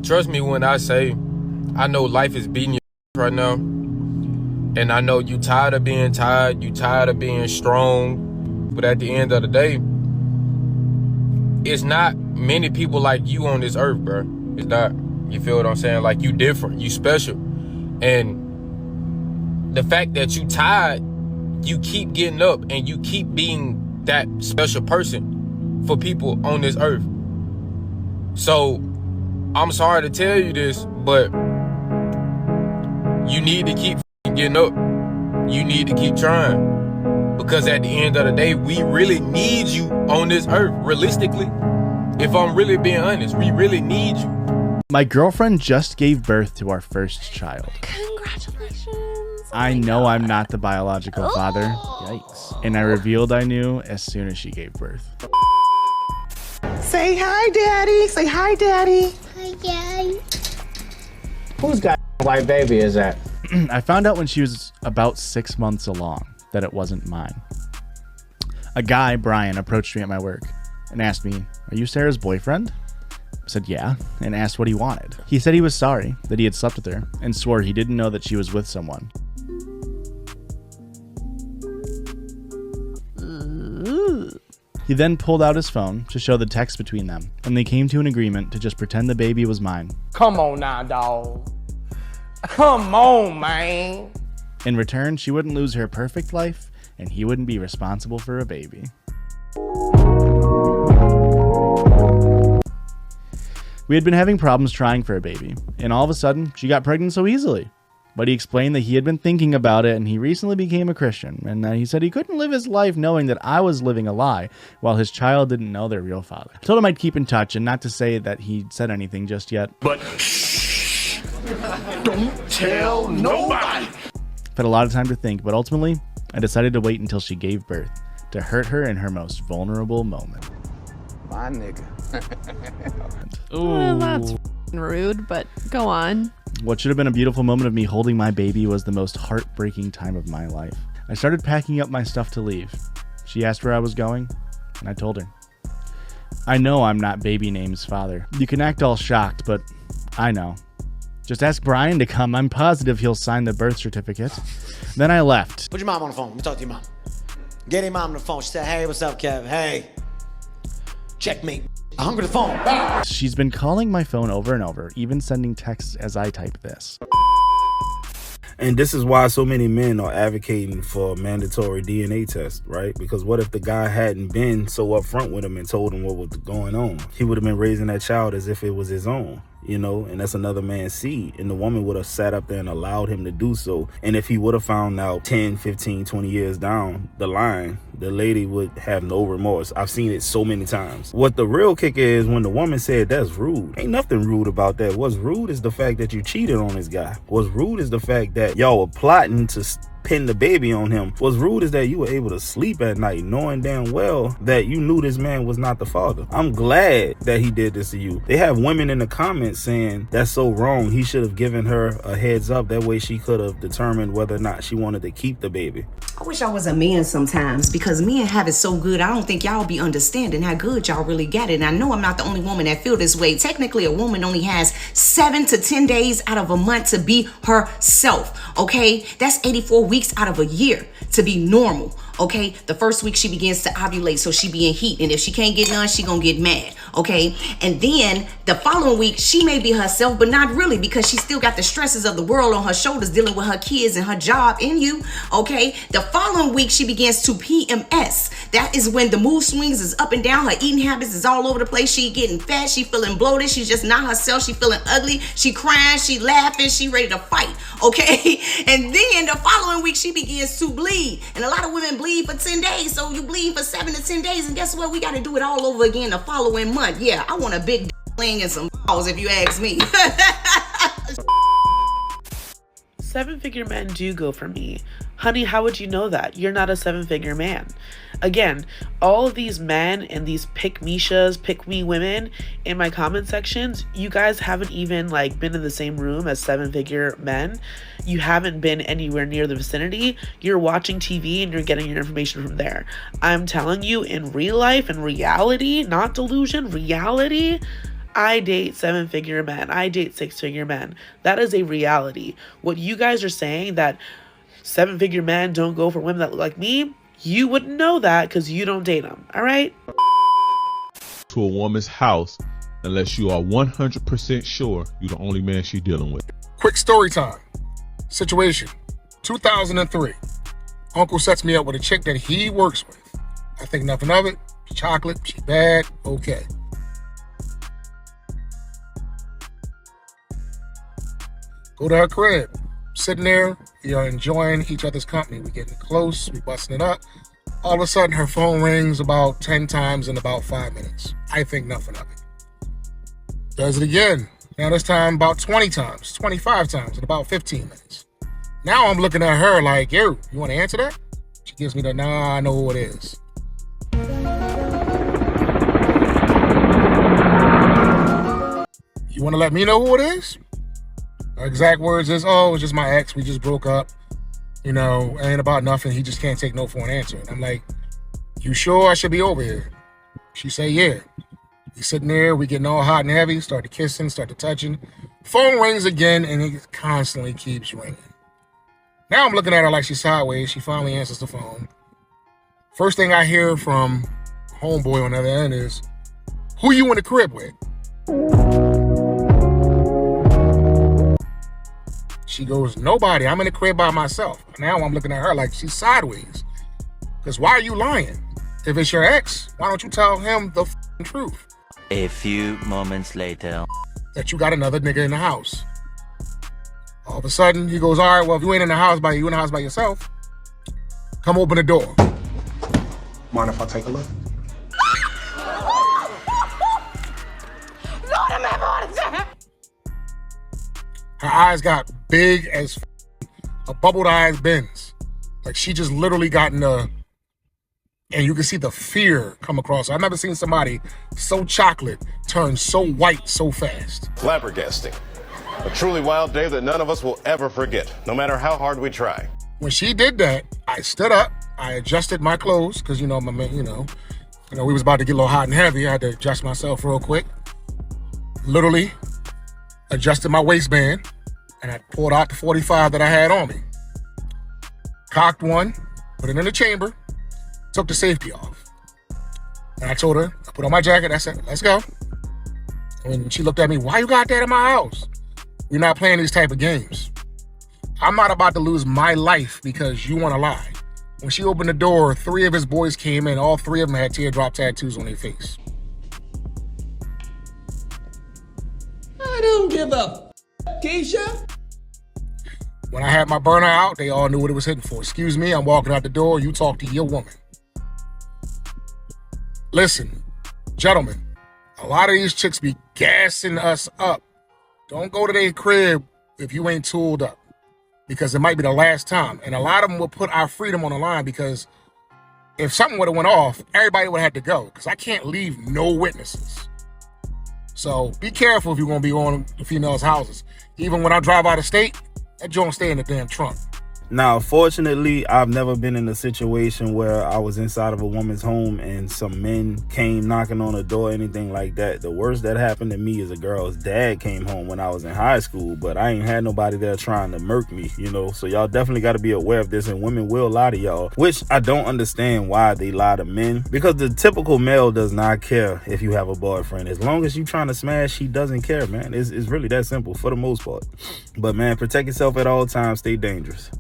Trust me when I say I know life is beating you right now. And I know you tired of being tired. You tired of being strong. But at the end of the day, it's not many people like you on this earth, bro. It's not. You feel what I'm saying? Like, you different. You special. And the fact that you tired, you keep getting up and you keep being that special person for people on this earth. So I'm sorry to tell you this, but you need to keep getting up. You need to keep trying, because at the end of the day, we really need you on this earth. Realistically, if I'm really being honest, we really need you. My girlfriend just gave birth to our first child. Congratulations. I know I'm not the biological father. Yikes. And I revealed I knew as soon as she gave birth. Say hi, Daddy. Say hi, Daddy. Hi, Daddy. Whose got white baby is that? I found out when she was about 6 months along that it wasn't mine. A guy, Brian, approached me at my work and asked me, "Are you Sarah's boyfriend?" I said, "Yeah," and asked what he wanted. He said he was sorry that he had slept with her and swore he didn't know that she was with someone. He then pulled out his phone to show the text between them, and they came to an agreement to just pretend the baby was mine. Come on now, dog. Come on, man. In return, she wouldn't lose her perfect life, and he wouldn't be responsible for a baby. We had been having problems trying for a baby, and all of a sudden, she got pregnant so easily. But he explained that he had been thinking about it, and he recently became a Christian, and he said he couldn't live his life knowing that I was living a lie while his child didn't know their real father. I told him I'd keep in touch, and not to say that he'd said anything just yet. But shh, don't tell nobody. I've had a lot of time to think, but ultimately, I decided to wait until she gave birth, to hurt her in her most vulnerable moment. My nigga. Well, that's rude, but go on. What should have been a beautiful moment of me holding my baby was the most heartbreaking time of my life. I started packing up my stuff to leave. She asked where I was going, and I told her. I know I'm not baby name's father. You can act all shocked, but I know. Just ask Brian to come. I'm positive he'll sign the birth certificate. Then I left. Put your mom on the phone. Let me talk to your mom. Get your mom on the phone. She said, "Hey, what's up, Kev? Hey. Checkmate. I hung with the phone." Ah! She's been calling my phone over and over, even sending texts as I type this. And this is why so many men are advocating for a mandatory DNA test, right? Because what if the guy hadn't been so upfront with him and told him what was going on? He would have been raising that child as if it was his own, you know, and that's another man's seed. And the woman would have sat up there and allowed him to do so. And if he would have found out 10, 15, 20 years down the line, the lady would have no remorse. I've seen it so many times. What the real kicker is when the woman said that's rude. Ain't nothing rude about that. What's rude is the fact that you cheated on this guy. What's rude is the fact that y'all were plotting to pin the baby on him. What's rude is that you were able to sleep at night knowing damn well that you knew this man was not the father. I'm glad that he did this to you. They have women in the comments saying that's so wrong. He should have given her a heads up. That way she could have determined whether or not she wanted to keep the baby. I wish I was a man sometimes, because men have it so good. I don't think y'all be understanding how good y'all really got it. And I know I'm not the only woman that feel this way. Technically, a woman only has 7 to 10 days out of a month to be herself, okay? That's 84 weeks out of a year to be normal, okay? The first week she begins to ovulate, so she be in heat. And if she can't get none, she gonna get mad, okay? And then the following week, she may be herself, but not really, because she still got the stresses of the world on her shoulders, dealing with her kids and her job and you, okay? The following week, she begins to PMS. That is when the mood swings is up and down. Her eating habits is all over the place. She getting fat. She feeling bloated. She's just not herself. She feeling ugly. She crying. She laughing. She ready to fight, okay? And then the following week, she begins to bleed. And a lot of women bleed for 10 days. So you bleed for 7 to 10 days. And guess what? We got to do it all over again the following month. Yeah, I want a big fling and some balls if you ask me. 7-figure men do go for me. Honey, how would you know that? You're not a 7-figure man. Again, all of these men and these pick-meshas, pick-me women in my comment sections, you guys haven't even been in the same room as 7-figure men. You haven't been anywhere near the vicinity. You're watching TV and you're getting your information from there. I'm telling you, in real life, in reality, not delusion, reality, I date 7-figure men. I date 6-figure men. That is a reality. What you guys are saying, that 7-figure men don't go for women that look like me, you wouldn't know that because you don't date them. All right? To a woman's house unless you are 100% sure you're the only man she's dealing with. Quick story time. Situation. 2003. Uncle sets me up with a chick that he works with. I think nothing of it. Chocolate, she bad, okay. Go to her crib. Sitting there, enjoying each other's company. We're getting close, we busting it up. All of a sudden, her phone rings about 10 times in about 5 minutes. I think nothing of it. Does it again. Now this time about 20 times, 25 times in about 15 minutes. Now I'm looking at her like, yo, you want to answer that? She gives me the, nah, I know who it is. You want to let me know who it is? Her exact words is, oh, it's just my ex. We just broke up. Ain't about nothing. He just can't take no for an answer. And I'm like, you sure I should be over here? She say, yeah. We sitting there, we getting all hot and heavy, start to kissing, start to touching. Phone rings again, and it constantly keeps ringing. Now I'm looking at her like she's sideways. She finally answers the phone. First thing I hear from homeboy on the other end is, who you in the crib with? She goes, nobody. I'm in the crib by myself. Now I'm looking at her like she's sideways. Because why are you lying? If it's your ex, why don't you tell him the truth? A few moments later. That you got another nigga in the house. All of a sudden, he goes, all right, well, if you ain't in the house by yourself, come open the door. Mind if I take a look? Lord, I'm having a heart attack. Her eyes got big as a bubbled eyes Benz. Like she just literally got in and you can see the fear come across her. I've never seen somebody so chocolate turn so white so fast. Flabbergasting. A truly wild day that none of us will ever forget, no matter how hard we try. When she did that, I stood up, I adjusted my clothes, because my man, we was about to get a little hot and heavy. I had to adjust myself real quick. Literally adjusted my waistband, and I pulled out the 45 that I had on me. Cocked one, put it in the chamber, took the safety off. And I told her, I put on my jacket, I said, let's go. And when she looked at me, why you got that in my house? We're not playing these type of games. I'm not about to lose my life because you want to lie. When she opened the door, 3 of his boys came in. All 3 of them had teardrop tattoos on their face. I don't give a Keisha. When I had my burner out, they all knew what it was hitting for. Excuse me, I'm walking out the door. You talk to your woman. Listen, gentlemen, a lot of these chicks be gassing us up. Don't go to their crib if you ain't tooled up, because it might be the last time. And a lot of them will put our freedom on the line, because if something would have went off, everybody would have had to go, because I can't leave no witnesses. So be careful if you're going to be on the females' houses. Even when I drive out of state, that joint stay in the damn trunk. Now, fortunately, I've never been in a situation where I was inside of a woman's home and some men came knocking on the door, anything like that. The worst that happened to me is a girl's dad came home when I was in high school, but I ain't had nobody there trying to murk me, So y'all definitely got to be aware of this, and women will lie to y'all, which I don't understand why they lie to men, because the typical male does not care if you have a boyfriend. As long as you trying to smash, he doesn't care, man. It's really that simple for the most part. But man, protect yourself at all times. Stay dangerous.